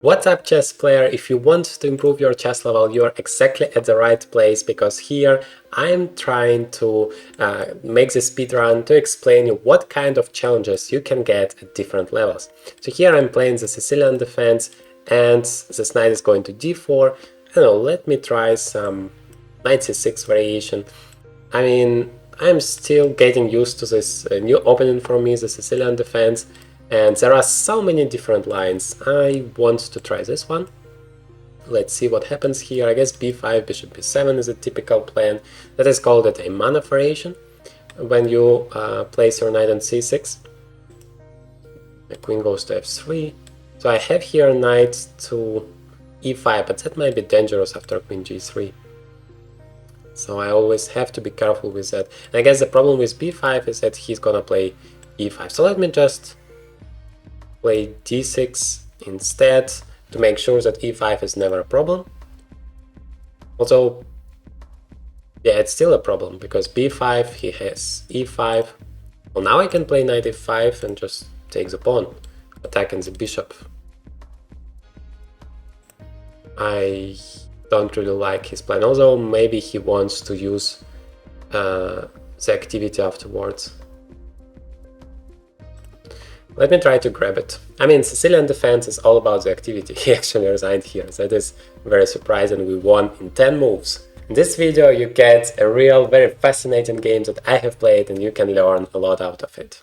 What's up, chess player? If you want to improve your chess level, you're exactly at the right place, because here I'm trying to make the speedrun to explain you what kind of challenges you can get at different levels. So here I'm playing the Sicilian Defense and this knight is going to d4. I don't know, let me try some knight c6 variation. I mean, I'm still getting used to this new opening for me, the Sicilian Defense. And there are so many different lines. I want to try this one. Let's see what happens here. I guess b5, bishop b7 is a typical plan. That is called a mana variation, when you place your knight on c6. The queen goes to f3. So I have here knight to e5, but that might be dangerous after queen g3. So I always have to be careful with that. And I guess the problem with b5 is that he's gonna play e5. So let me just play d6 instead to make sure that e5 is never a problem. Although, yeah, it's still a problem because b5, he has e5. Well, now I can play knight e5 and just take the pawn, attacking the bishop. I don't really like his plan, although maybe he wants to use the activity afterwards. Let me try to grab it. I mean, Sicilian Defense is all about the activity. He actually resigned here. That is very surprising. We won in 10 moves. In this video you get a real, very fascinating game that I have played, and you can learn a lot out of it.